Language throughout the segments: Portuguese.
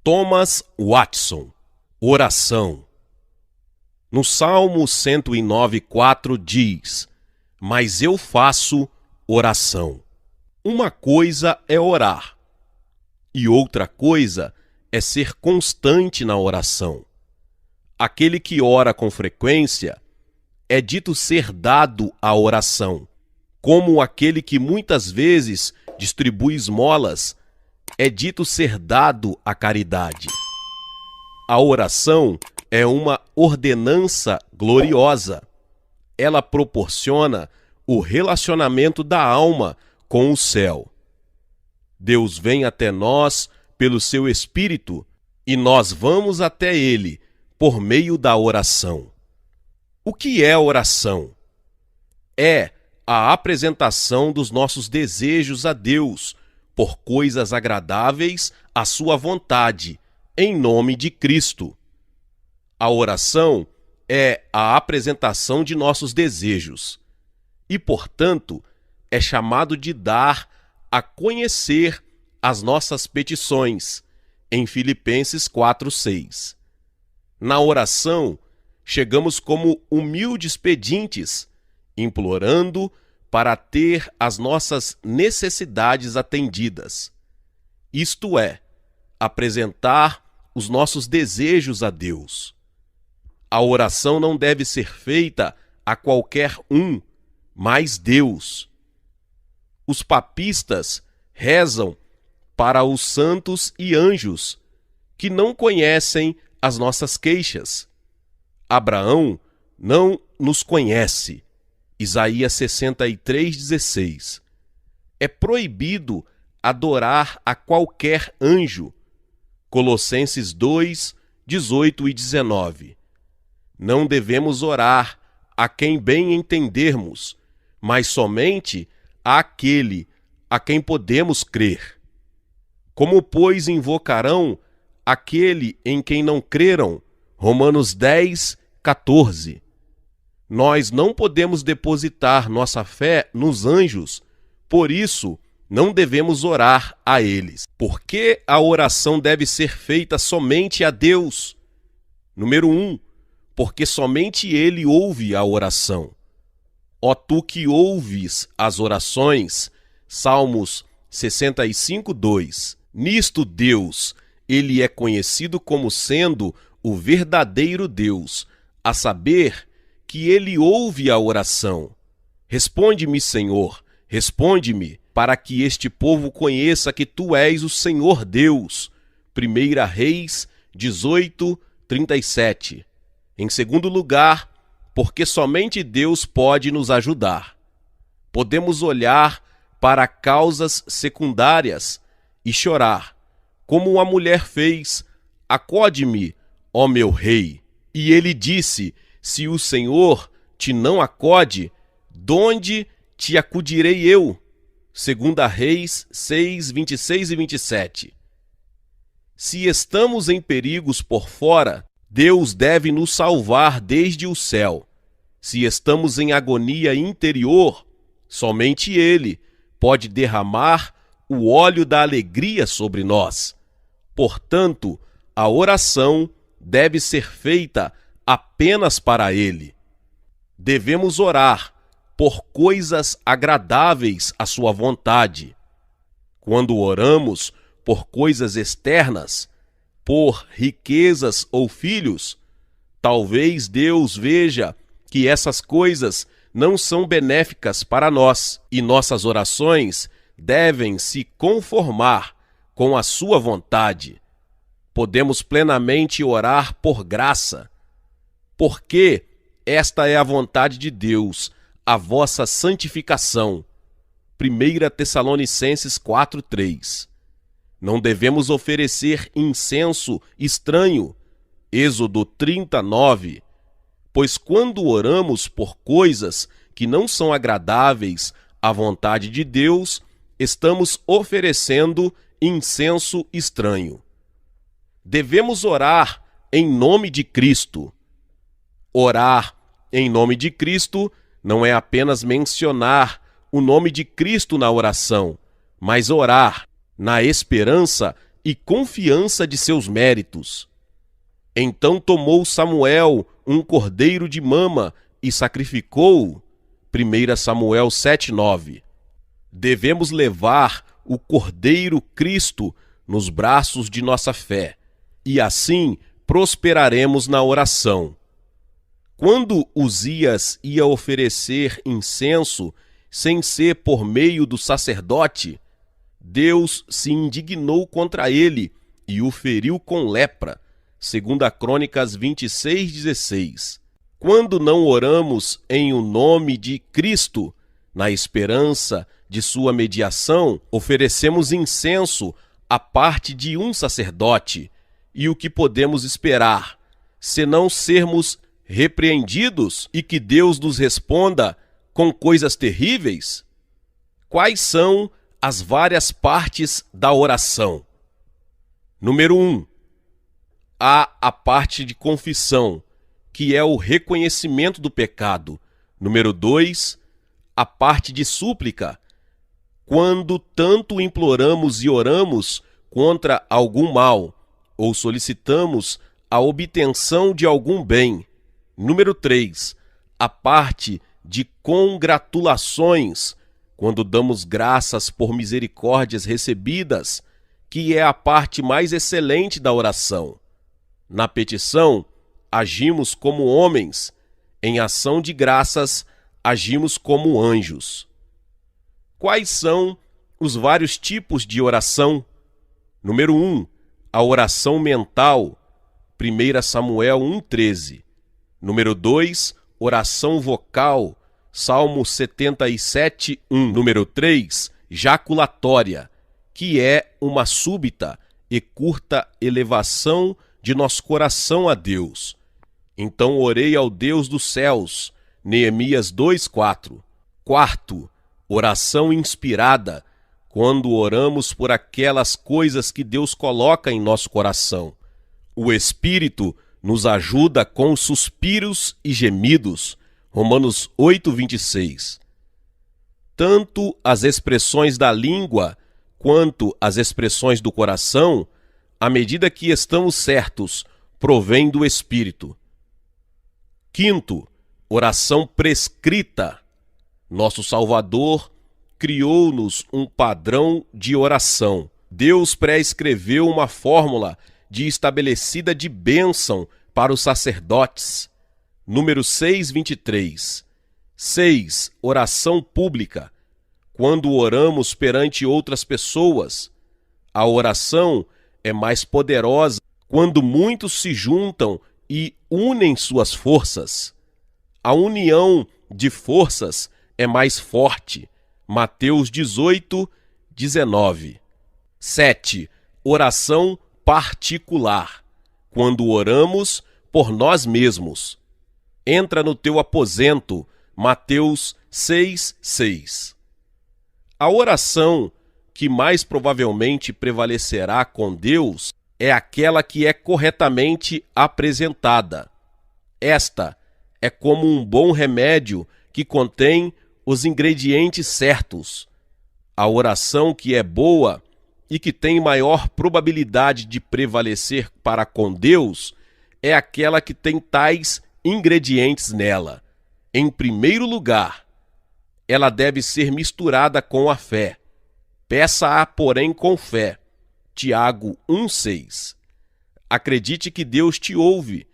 Thomas Watson. Oração. No Salmo 109:4 diz: Mas eu faço oração. Uma coisa é orar, e outra coisa é ser constante na oração. Aquele que ora com frequência é dito ser dado à oração, como aquele que muitas vezes distribui esmolas é dito ser dado à caridade. A oração é uma ordenança gloriosa. Ela proporciona o relacionamento da alma com o céu. Deus vem até nós pelo seu Espírito e nós vamos até Ele por meio da oração. O que é oração? É a apresentação dos nossos desejos a Deus por coisas agradáveis à sua vontade, em nome de Cristo. A oração é a apresentação de nossos desejos e, portanto, é chamado de dar a conhecer as nossas petições, em Filipenses 4:6. Na oração, chegamos como humildes pedintes, implorando para ter as nossas necessidades atendidas. Isto é, apresentar os nossos desejos a Deus. A oração não deve ser feita a qualquer um, mas Deus. Os papistas rezam para os santos e anjos, que não conhecem as nossas queixas. Abraão não nos conhece. Isaías 63:16. É proibido adorar a qualquer anjo. Colossenses 2:18 e 19. Não devemos orar a quem bem entendermos, mas somente àquele a quem podemos crer. Como, pois, invocarão aquele em quem não creram? Romanos 10:14. Nós não podemos depositar nossa fé nos anjos, por isso não devemos orar a eles. Por que a oração deve ser feita somente a Deus? Número 1, porque somente Ele ouve a oração. Ó tu que ouves as orações, Salmos 65:2. Nisto Deus, Ele é conhecido como sendo o verdadeiro Deus, a saber que Ele ouve a oração. Responde-me, Senhor, responde-me, para que este povo conheça que Tu és o Senhor Deus. 1 Reis 18:37. Em segundo lugar, porque somente Deus pode nos ajudar. Podemos olhar para causas secundárias e chorar, como uma mulher fez: acode-me, ó meu rei. E ele disse: se o Senhor te não acode, donde te acudirei eu? 2 Reis 6:26 e 27. Se estamos em perigos por fora, Deus deve nos salvar desde o céu. Se estamos em agonia interior, somente Ele pode derramar o óleo da alegria sobre nós. Portanto, a oração deve ser feita apenas para Ele. Devemos orar por coisas agradáveis à sua vontade. Quando oramos por coisas externas, por riquezas ou filhos, talvez Deus veja que essas coisas não são benéficas para nós e nossas orações devem se conformar com a sua vontade. Podemos plenamente orar por graça, porque esta é a vontade de Deus, a vossa santificação. 1 Tessalonicenses 4:3. Não devemos oferecer incenso estranho. Êxodo 30:9. Pois quando oramos por coisas que não são agradáveis à vontade de Deus, estamos oferecendo incenso estranho. Devemos orar em nome de Cristo. Orar em nome de Cristo não é apenas mencionar o nome de Cristo na oração, mas orar na esperança e confiança de seus méritos. Então tomou Samuel um cordeiro de mama e sacrificou-o. 1 Samuel 7:9. Devemos levar o Cordeiro Cristo nos braços de nossa fé, e assim prosperaremos na oração. Quando Uzias ia oferecer incenso, sem ser por meio do sacerdote, Deus se indignou contra ele e o feriu com lepra. 2 Crônicas 26:16. Quando não oramos em o nome de Cristo, na esperança de sua mediação, oferecemos incenso à parte de um sacerdote. E o que podemos esperar, senão sermos repreendidos e que Deus nos responda com coisas terríveis? Quais são as várias partes da oração? Número 1. Há a parte de confissão, que é o reconhecimento do pecado. Número 2, a parte de súplica, quando tanto imploramos e oramos contra algum mal, ou solicitamos a obtenção de algum bem. Número 3, a parte de congratulações, quando damos graças por misericórdias recebidas, que é a parte mais excelente da oração. Na petição, agimos como homens, em ação de graças, agimos como anjos. Quais são os vários tipos de oração? Número 1, a oração mental, 1 Samuel 1:13. Número 2, oração vocal, Salmo 77:1. Número 3, jaculatória, que é uma súbita e curta elevação de nosso coração a Deus. Então orei ao Deus dos céus, Neemias 2:4. Quarto, oração inspirada, quando oramos por aquelas coisas que Deus coloca em nosso coração. O Espírito nos ajuda com suspiros e gemidos, Romanos 8:26. Tanto as expressões da língua quanto as expressões do coração, à medida que estamos certos, provém do Espírito. Quinto, oração prescrita. Nosso Salvador criou-nos um padrão de oração. Deus prescreveu uma fórmula estabelecida de bênção para os sacerdotes. Número 6:23. 6. Oração pública. Quando oramos perante outras pessoas, a oração é mais poderosa quando muitos se juntam e unem suas forças. A união de forças é mais forte. Mateus 18:19. 7. Oração particular. Quando oramos por nós mesmos. Entra no teu aposento. Mateus 6:6. A oração que mais provavelmente prevalecerá com Deus é aquela que é corretamente apresentada. Esta é como um bom remédio que contém os ingredientes certos. A oração que é boa e que tem maior probabilidade de prevalecer para com Deus é aquela que tem tais ingredientes nela. Em primeiro lugar, ela deve ser misturada com a fé. Peça-a, porém, com fé. Tiago 1:6. Acredite que Deus te ouve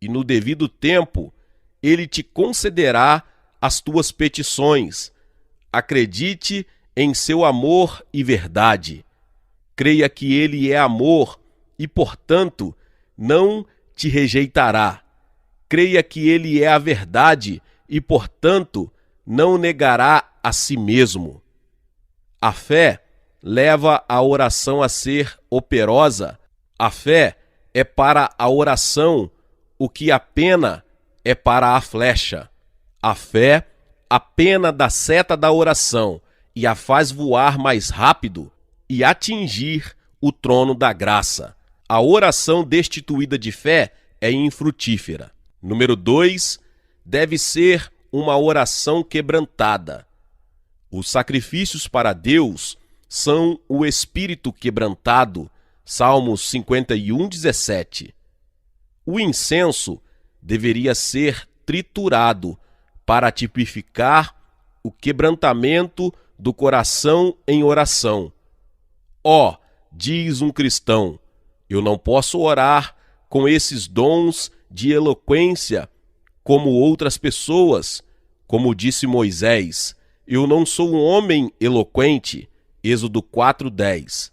e no devido tempo Ele te concederá as tuas petições. Acredite em seu amor e verdade. Creia que Ele é amor e, portanto, não te rejeitará. Creia que Ele é a verdade e, portanto, não negará a si mesmo. A fé leva a oração a ser operosa. A fé é para a oração o que a pena é para a flecha. A fé, a pena da seta da oração, e a faz voar mais rápido e atingir o trono da graça. A oração destituída de fé é infrutífera. Número 2, deve ser uma oração quebrantada. Os sacrifícios para Deus são o espírito quebrantado, Salmos 51, 17. O incenso deveria ser triturado para tipificar o quebrantamento do coração em oração. Diz um cristão, eu não posso orar com esses dons de eloquência como outras pessoas, como disse Moisés, eu não sou um homem eloquente, Êxodo 4:10.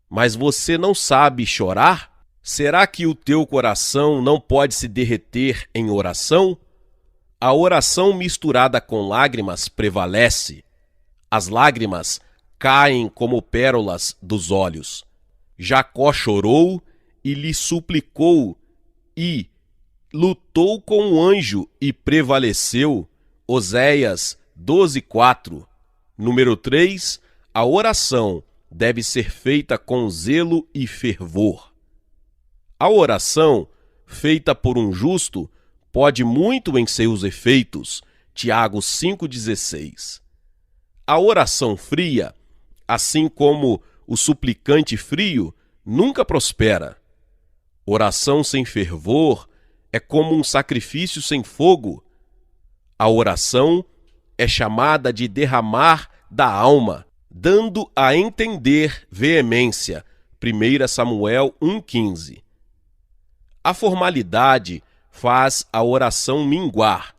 Mas você não sabe chorar? Será que o teu coração não pode se derreter em oração? A oração misturada com lágrimas prevalece. As lágrimas caem como pérolas dos olhos. Jacó chorou e lhe suplicou e lutou com o anjo e prevaleceu. Oséias 12:4. Número 3. A oração deve ser feita com zelo e fervor. A oração feita por um justo pode muito em seus efeitos. Tiago 5,16. A oração fria, assim como o suplicante frio, nunca prospera. Oração sem fervor é como um sacrifício sem fogo. A oração é chamada de derramar da alma, dando a entender veemência. 1 Samuel 1,15. A formalidade faz a oração minguar.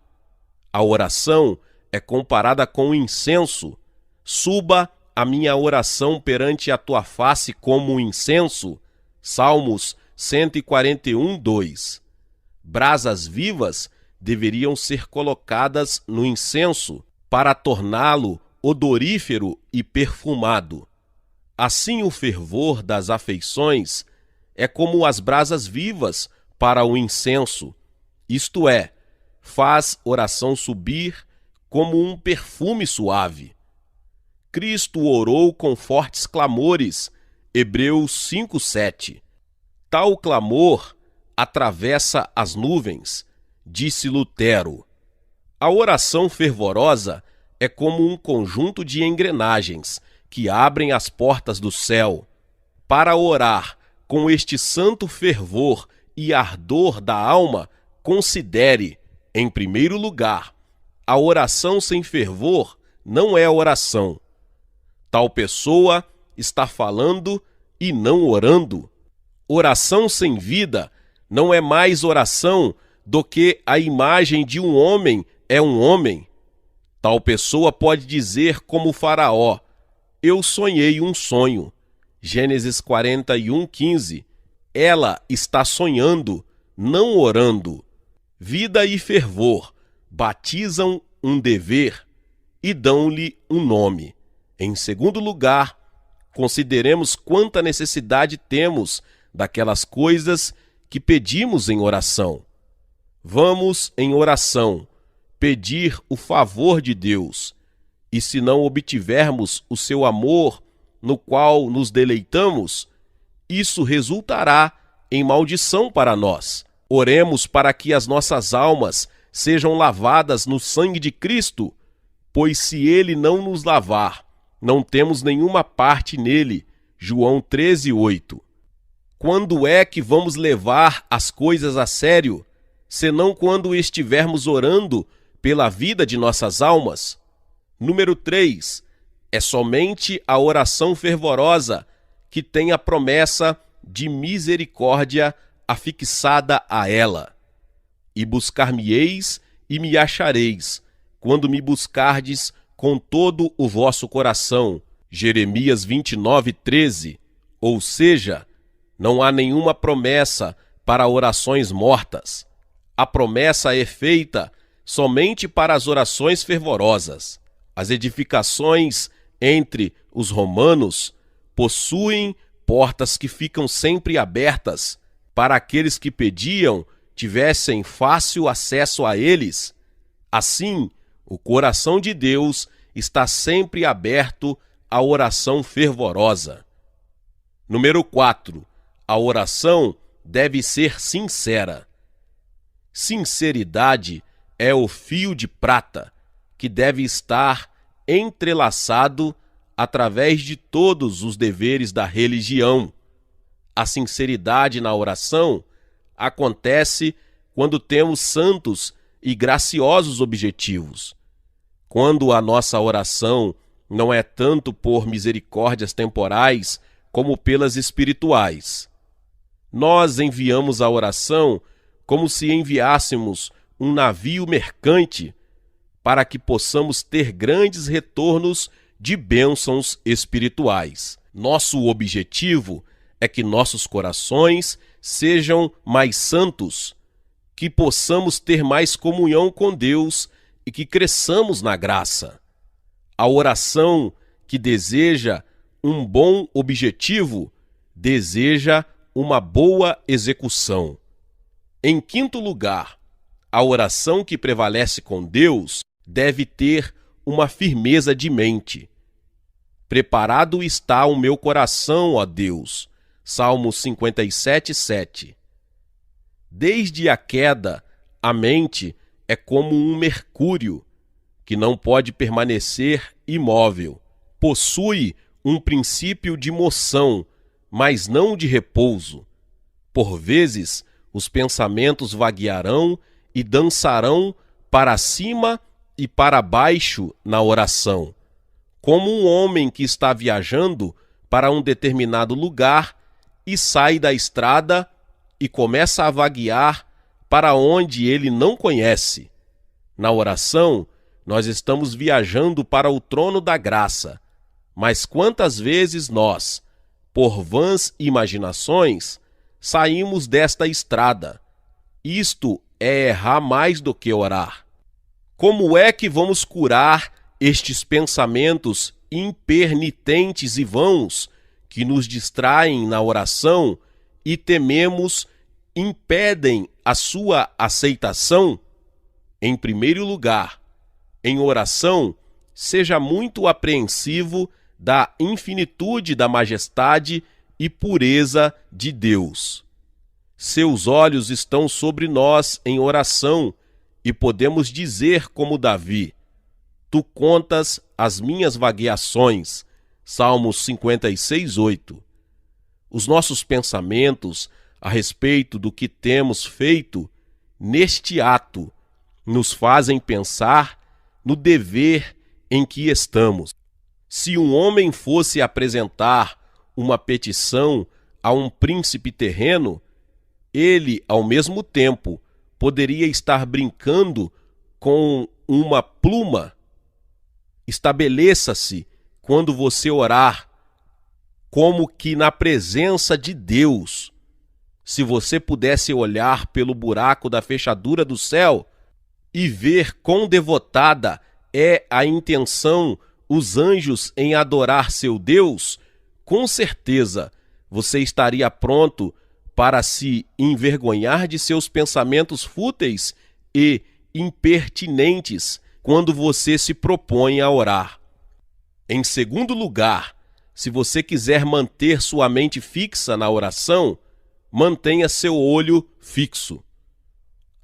A oração é comparada com o incenso. Suba a minha oração perante a tua face como um incenso. Salmos 141:2. Brasas vivas deveriam ser colocadas no incenso para torná-lo odorífero e perfumado. Assim, o fervor das afeições é como as brasas vivas para o incenso, isto é, faz oração subir como um perfume suave. Cristo orou com fortes clamores, Hebreus 5:7. Tal clamor atravessa as nuvens, disse Lutero. A oração fervorosa é como um conjunto de engrenagens que abrem as portas do céu. Para orar com este santo fervor e ardor da alma, considere, em primeiro lugar, a oração sem fervor não é oração. Tal pessoa está falando e não orando. Oração sem vida não é mais oração do que a imagem de um homem é um homem. Tal pessoa pode dizer como Faraó, eu sonhei um sonho. Gênesis 41:15. Ela está sonhando, não orando. Vida e fervor batizam um dever e dão-lhe um nome. Em segundo lugar, consideremos quanta necessidade temos daquelas coisas que pedimos em oração. Vamos, em oração, pedir o favor de Deus, e se não obtivermos o seu amor, no qual nos deleitamos, isso resultará em maldição para nós. Oremos para que as nossas almas sejam lavadas no sangue de Cristo, pois se ele não nos lavar, não temos nenhuma parte nele. João 13:8. Quando é que vamos levar as coisas a sério, senão quando estivermos orando pela vida de nossas almas? Número 3. É somente a oração fervorosa que tem a promessa de misericórdia afixada a ela. E buscar-me-eis e me achareis, quando me buscardes com todo o vosso coração. Jeremias 29:13. Ou seja, não há nenhuma promessa para orações mortas. A promessa é feita somente para as orações fervorosas. As edificações entre os romanos possuem portas que ficam sempre abertas para aqueles que pediam tivessem fácil acesso a eles. Assim, o coração de Deus está sempre aberto à oração fervorosa. Número 4. A oração deve ser sincera. Sinceridade é o fio de prata que deve estar entrelaçado através de todos os deveres da religião. a sinceridade na oração acontece quando temos santos e graciosos objetivos. Quando a nossa oração não é tanto por misericórdias temporais como pelas espirituais. Nós enviamos a oração como se enviássemos um navio mercante para que possamos ter grandes retornos de bênçãos espirituais. Nosso objetivo é que nossos corações sejam mais santos, que possamos ter mais comunhão com Deus e que cresçamos na graça. A oração que deseja um bom objetivo deseja uma boa execução. Em quinto lugar, a oração que prevalece com Deus deve ter uma firmeza de mente. Preparado está o meu coração, ó Deus. Salmo 57:7. Desde a queda, a mente é como um mercúrio, que não pode permanecer imóvel. Possui um princípio de moção, mas não de repouso. Por vezes, os pensamentos vaguearão e dançarão para cima e para baixo na oração, como um homem que está viajando para um determinado lugar e sai da estrada e começa a vaguear para onde ele não conhece. Na oração, nós estamos viajando para o trono da graça, mas quantas vezes nós, por vãs imaginações, saímos desta estrada? Isto é errar mais do que orar. Como é que vamos curar estes pensamentos impernitentes e vãos que nos distraem na oração e tememos impedem a sua aceitação? Em primeiro lugar, em oração, seja muito apreensivo da infinitude da majestade e pureza de Deus. Seus olhos estão sobre nós em oração e podemos dizer como Davi: Tu contas as minhas vagueações. Salmos 56:8. Os nossos pensamentos a respeito do que temos feito neste ato nos fazem pensar no dever em que estamos. Se um homem fosse apresentar uma petição a um príncipe terreno, ele, ao mesmo tempo, poderia estar brincando com uma pluma. Estabeleça-se, quando você orar, como que na presença de Deus. Se você pudesse olhar pelo buraco da fechadura do céu e ver quão devotada é a intenção os anjos em adorar seu Deus, com certeza você estaria pronto para se envergonhar de seus pensamentos fúteis e impertinentes quando você se propõe a orar. Em segundo lugar, se você quiser manter sua mente fixa na oração, mantenha seu olho fixo.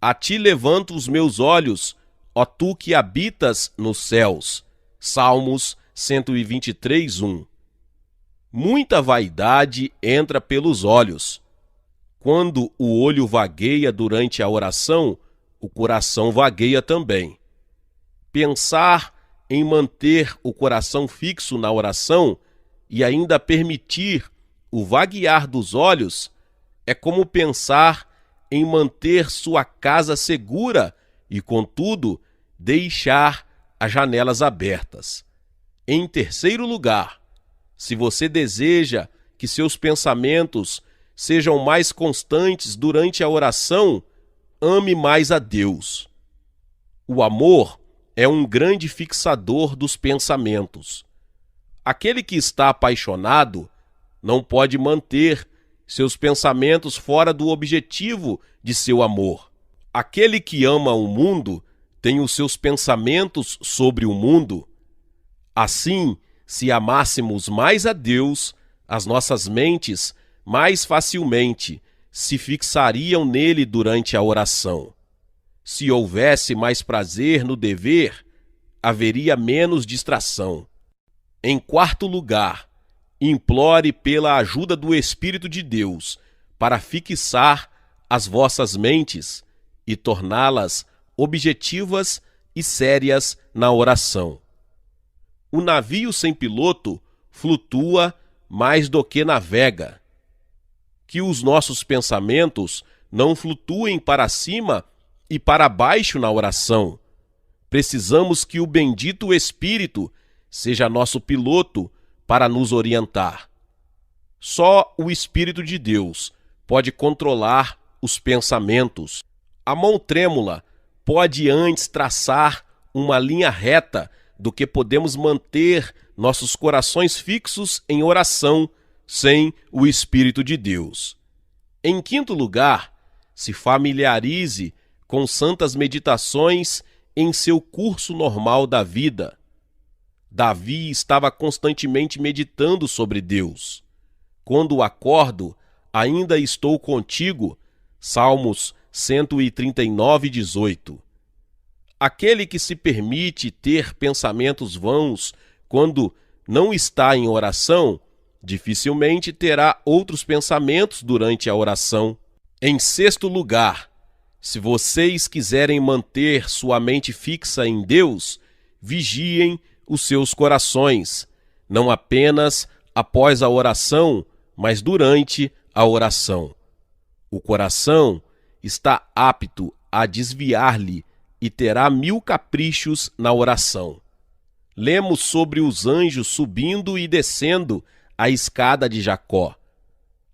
A ti levanto os meus olhos, ó tu que habitas nos céus. Salmos 123:1. Muita vaidade entra pelos olhos. Quando o olho vagueia durante a oração, o coração vagueia também. Pensar em manter o coração fixo na oração e ainda permitir o vaguear dos olhos é como pensar em manter sua casa segura e, contudo, deixar as janelas abertas. Em terceiro lugar, se você deseja que seus pensamentos sejam mais constantes durante a oração, ame mais a Deus. O amor é um grande fixador dos pensamentos. Aquele que está apaixonado não pode manter seus pensamentos fora do objetivo de seu amor. Aquele que ama o mundo tem os seus pensamentos sobre o mundo. Assim, se amássemos mais a Deus, as nossas mentes mais facilmente se fixariam nele durante a oração. Se houvesse mais prazer no dever, haveria menos distração. Em quarto lugar, Implore pela ajuda do Espírito de Deus para fixar as vossas mentes e torná-las objetivas e sérias na oração. O navio sem piloto flutua mais do que navega. Que os nossos pensamentos não flutuem para cima e para baixo na oração. Precisamos que o bendito Espírito seja nosso piloto para nos orientar. Só o Espírito de Deus pode controlar os pensamentos. A mão trêmula pode antes traçar uma linha reta do que podemos manter nossos corações fixos em oração sem o Espírito de Deus. Em quinto lugar, se familiarize com santas meditações em seu curso normal da vida. Davi estava constantemente meditando sobre Deus. Quando acordo, ainda estou contigo. Salmos 139, 18. Aquele que se permite ter pensamentos vãos quando não está em oração, dificilmente terá outros pensamentos durante a oração. Em sexto lugar, se vocês quiserem manter sua mente fixa em Deus, vigiem os seus corações, não apenas após a oração, mas durante a oração. O coração está apto a desviar-lhe e terá 1000 caprichos na oração. Lemos sobre os anjos subindo e descendo a escada de Jacó.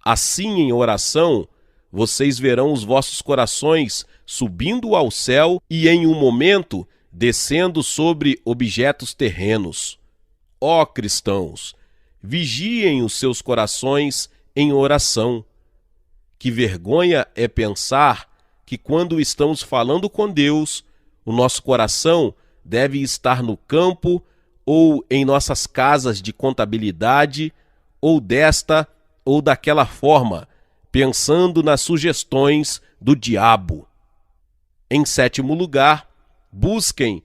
Assim, em oração, vocês verão os vossos corações subindo ao céu e, em um momento, descendo sobre objetos terrenos. Ó cristãos, vigiem os seus corações em oração. Que vergonha é pensar que, quando estamos falando com Deus, o nosso coração deve estar no campo ou em nossas casas de contabilidade, ou desta ou daquela forma, pensando nas sugestões do diabo. Em sétimo lugar, busquem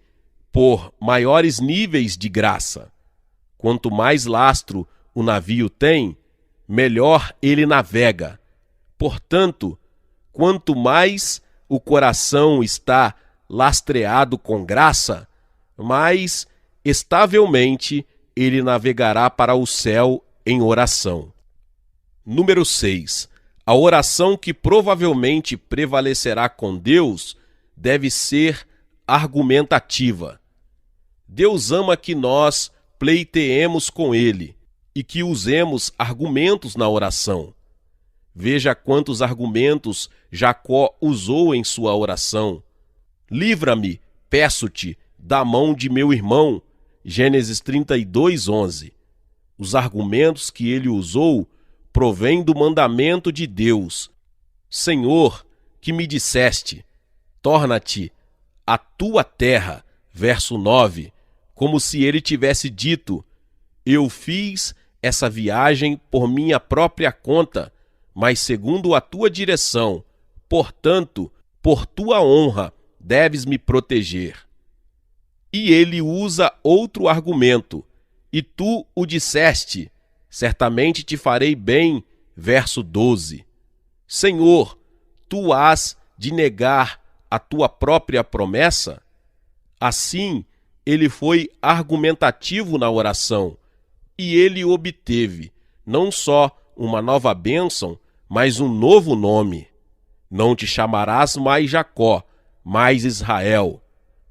por maiores níveis de graça. Quanto mais lastro o navio tem, melhor ele navega. Portanto, quanto mais o coração está lastreado com graça, mais estavelmente ele navegará para o céu em oração. Número 6. A oração que provavelmente prevalecerá com Deus deve ser argumentativa. Deus ama que nós pleiteemos com Ele e que usemos argumentos na oração. Veja quantos argumentos Jacó usou em sua oração. Livra-me, peço-te, da mão de meu irmão. Gênesis 32, 11. Os argumentos que ele usou provêm do mandamento de Deus. Senhor, que me disseste, torna-te a tua terra, verso 9, como se ele tivesse dito, eu fiz essa viagem por minha própria conta, mas segundo a tua direção, portanto, por tua honra, deves me proteger. E ele usa outro argumento, e tu o disseste, certamente te farei bem, verso 12. Senhor, tu has de negar a tua própria promessa? Assim, ele foi argumentativo na oração, e ele obteve não só uma nova bênção, mas um novo nome. Não te chamarás mais Jacó, mas Israel,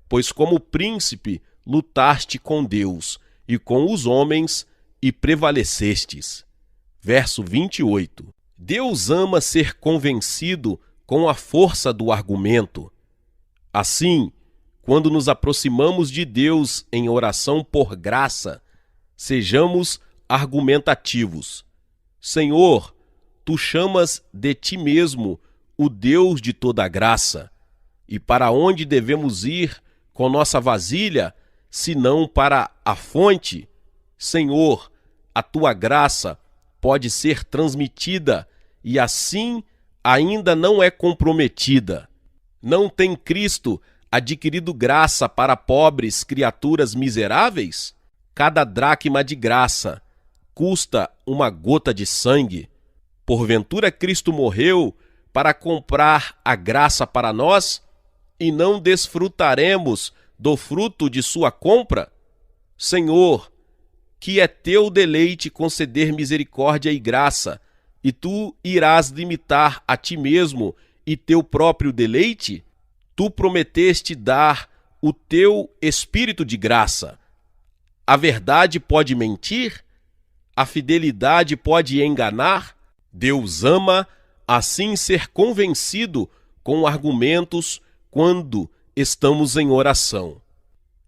pois como príncipe lutaste com Deus e com os homens e prevalecestes. Verso 28. Deus ama ser convencido com a força do argumento. Assim, quando nos aproximamos de Deus em oração por graça, sejamos argumentativos. Senhor, tu chamas de ti mesmo o Deus de toda graça. E para onde devemos ir com nossa vasilha, senão para a fonte? Senhor, a tua graça pode ser transmitida e assim ainda não é comprometida. Não tem Cristo adquirido graça para pobres criaturas miseráveis? Cada dracma de graça custa uma gota de sangue? Porventura Cristo morreu para comprar a graça para nós e não desfrutaremos do fruto de sua compra? Senhor, que é teu deleite conceder misericórdia e graça, e tu irás limitar a ti mesmo e teu próprio deleite? Tu prometeste dar o teu espírito de graça. A verdade pode mentir? A fidelidade pode enganar? Deus ama assim ser convencido com argumentos quando estamos em oração.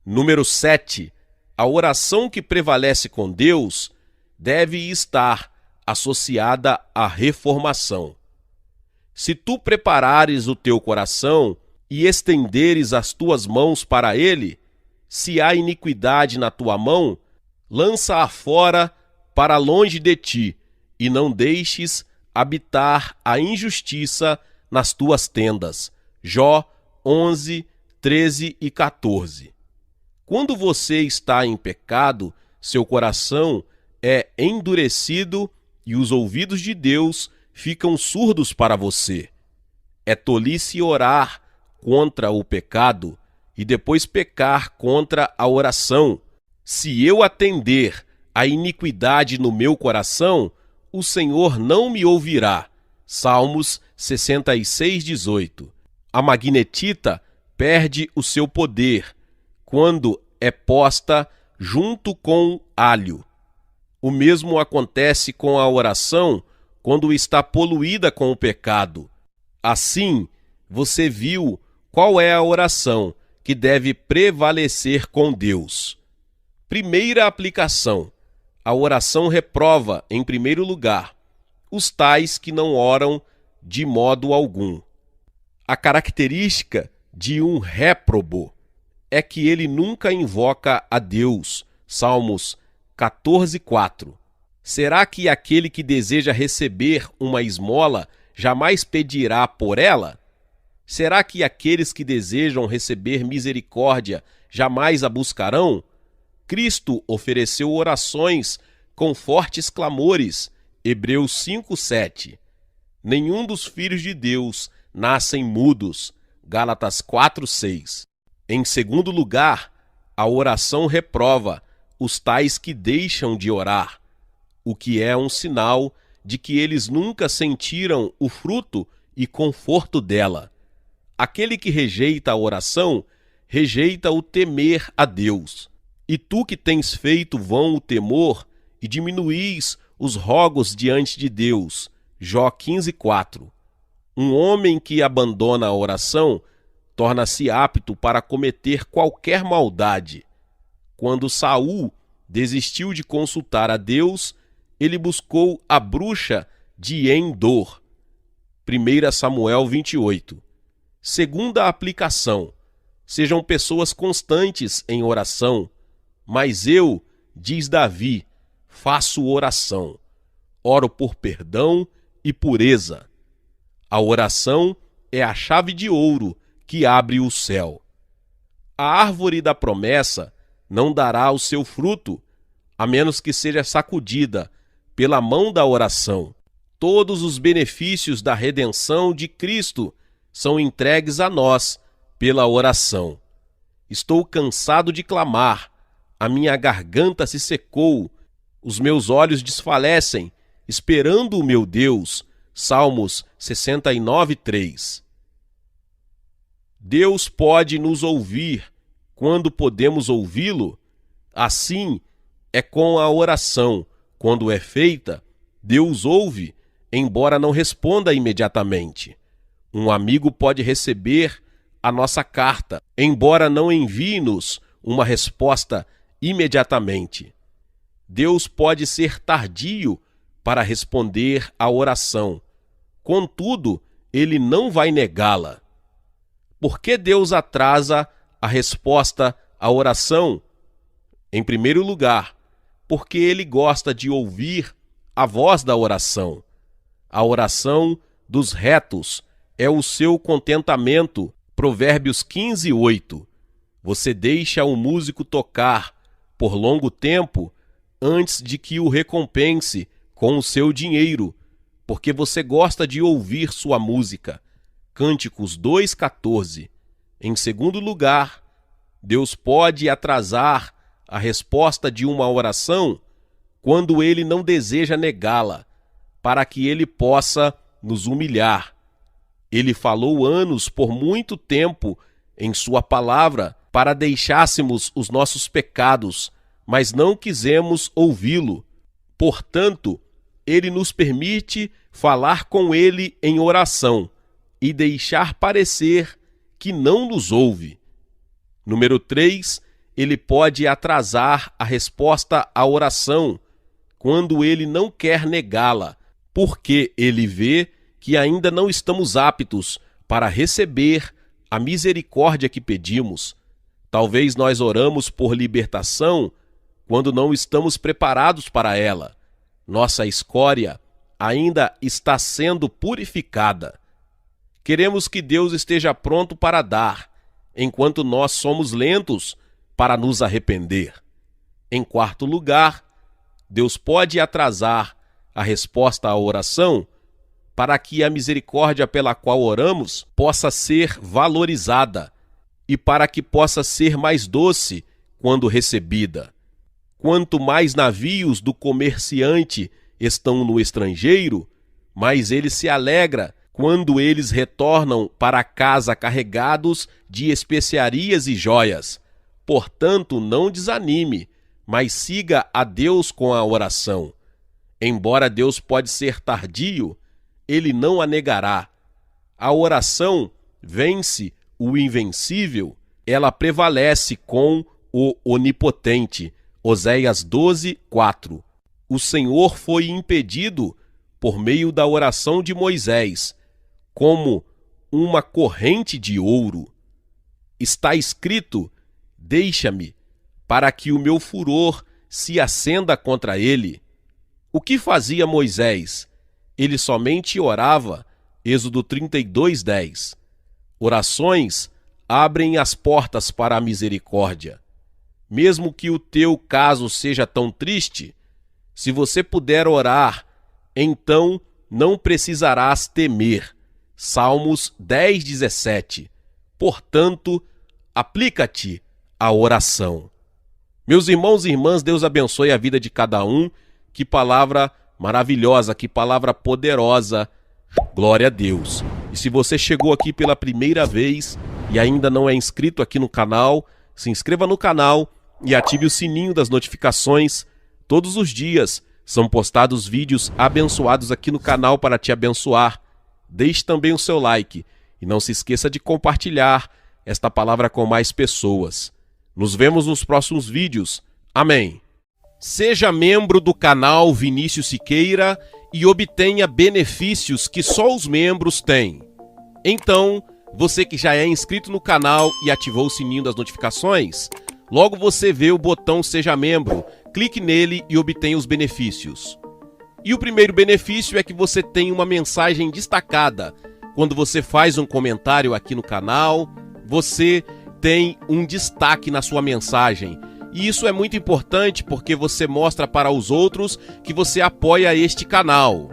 Número 7. A oração que prevalece com Deus deve estar associada à reformação. Se tu preparares o teu coração e estenderes as tuas mãos para ele, se há iniquidade na tua mão, lança-a fora para longe de ti, e não deixes habitar a injustiça nas tuas tendas. Jó 11, 13 e 14. Quando você está em pecado, seu coração é endurecido e os ouvidos de Deus ficam surdos para você. É tolice orar contra o pecado e depois pecar contra a oração. Se eu atender a iniquidade no meu coração, o Senhor não me ouvirá. Salmos 66, 18. A magnetita perde o seu poder quando é posta junto com alho. O mesmo acontece com a oração quando está poluída com o pecado. Assim, você viu qual é a oração que deve prevalecer com Deus. Primeira aplicação: a oração reprova, em primeiro lugar, os tais que não oram de modo algum. A característica de um réprobo é que ele nunca invoca a Deus. Salmos 14, 4. Será que aquele que deseja receber uma esmola jamais pedirá por ela? Será que aqueles que desejam receber misericórdia jamais a buscarão? Cristo ofereceu orações com fortes clamores. Hebreus 5, 7. Nenhum dos filhos de Deus nascem mudos. Gálatas 4, 6. Em segundo lugar, a oração reprova os tais que deixam de orar, o que é um sinal de que eles nunca sentiram o fruto e conforto dela. Aquele que rejeita a oração, rejeita o temer a Deus. E tu que tens feito vão o temor e diminuís os rogos diante de Deus. Jó 15, 4. Um homem que abandona a oração torna-se apto para cometer qualquer maldade. Quando Saul desistiu de consultar a Deus, ele buscou a bruxa de Endor. 1 Samuel 28. Segunda aplicação: sejam pessoas constantes em oração. Mas eu, diz Davi, faço oração. Oro por perdão e pureza. A oração é a chave de ouro que abre o céu. A árvore da promessa não dará o seu fruto, a menos que seja sacudida pela mão da oração. Todos os benefícios da redenção de Cristo são entregues a nós pela oração. Estou cansado de clamar, a minha garganta se secou, os meus olhos desfalecem, esperando o meu Deus. Salmos 69, 3. Deus pode nos ouvir quando podemos ouvi-lo? Assim é com a oração. Quando é feita, Deus ouve, embora não responda imediatamente. Um amigo pode receber a nossa carta, embora não envie-nos uma resposta imediatamente. Deus pode ser tardio para responder à oração. Contudo, ele não vai negá-la. Por que Deus atrasa a resposta à oração? Em primeiro lugar, porque ele gosta de ouvir a voz da oração. A oração dos retos é o seu contentamento. Provérbios 15, 8. Você deixa o músico tocar por longo tempo, antes de que o recompense com o seu dinheiro, porque você gosta de ouvir sua música. Cânticos 2:14. Em segundo lugar, Deus pode atrasar a resposta de uma oração quando Ele não deseja negá-la, para que Ele possa nos humilhar. Ele falou anos por muito tempo em sua palavra para deixássemos os nossos pecados, mas não quisemos ouvi-lo. Portanto, Ele nos permite falar com Ele em oração e deixar parecer que não nos ouve. Número 3, Ele pode atrasar a resposta à oração quando Ele não quer negá-la, porque Ele vê que ainda não estamos aptos para receber a misericórdia que pedimos. Talvez nós oramos por libertação quando não estamos preparados para ela. Nossa escória ainda está sendo purificada. Queremos que Deus esteja pronto para dar, enquanto nós somos lentos para nos arrepender. Em quarto lugar, Deus pode atrasar a resposta à oração para que a misericórdia pela qual oramos possa ser valorizada e para que possa ser mais doce quando recebida. Quanto mais navios do comerciante estão no estrangeiro, mais ele se alegra quando eles retornam para casa carregados de especiarias e joias. Portanto, não desanime, mas siga a Deus com a oração. Embora Deus pode ser tardio, Ele não a negará. A oração vence o invencível, ela prevalece com o onipotente. Oséias 12:4. O Senhor foi impedido por meio da oração de Moisés, como uma corrente de ouro. Está escrito: deixa-me, para que o meu furor se acenda contra ele. O que fazia Moisés? Ele somente orava. Êxodo 32:10. Orações abrem as portas para a misericórdia. Mesmo que o teu caso seja tão triste, se você puder orar, então não precisarás temer. Salmos 10:17. Portanto, aplica-te à oração. Meus irmãos e irmãs, Deus abençoe a vida de cada um. Que palavra maravilhosa, que palavra poderosa. Glória a Deus. E se você chegou aqui pela primeira vez e ainda não é inscrito aqui no canal, se inscreva no canal e ative o sininho das notificações. Todos os dias são postados vídeos abençoados aqui no canal para te abençoar. Deixe também o seu like e não se esqueça de compartilhar esta palavra com mais pessoas. Nos vemos nos próximos vídeos. Amém. Seja membro do canal Vinícius Siqueira e obtenha benefícios que só os membros têm. Então, você que já é inscrito no canal e ativou o sininho das notificações, logo você vê o botão Seja Membro, clique nele e obtenha os benefícios. E o primeiro benefício é que você tem uma mensagem destacada. Quando você faz um comentário aqui no canal, você tem um destaque na sua mensagem. E isso é muito importante porque você mostra para os outros que você apoia este canal.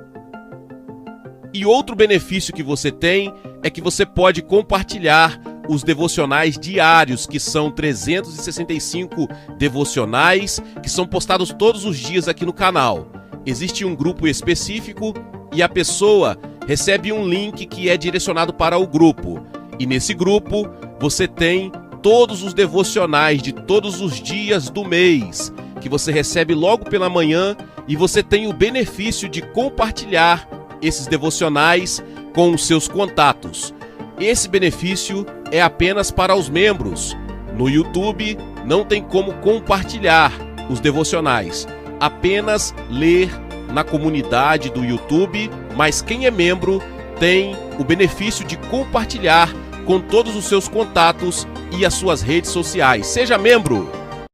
E outro benefício que você tem é que você pode compartilhar os devocionais diários, que são 365 devocionais, que são postados todos os dias aqui no canal. Existe um grupo específico e a pessoa recebe um link que é direcionado para o grupo. E nesse grupo você tem todos os devocionais de todos os dias do mês, que você recebe logo pela manhã, e você tem o benefício de compartilhar esses devocionais com os seus contatos. Esse benefício é apenas para os membros. No YouTube não tem como compartilhar os devocionais, apenas ler na comunidade do YouTube, mas quem é membro tem o benefício de compartilhar com todos os seus contatos e as suas redes sociais. Seja membro!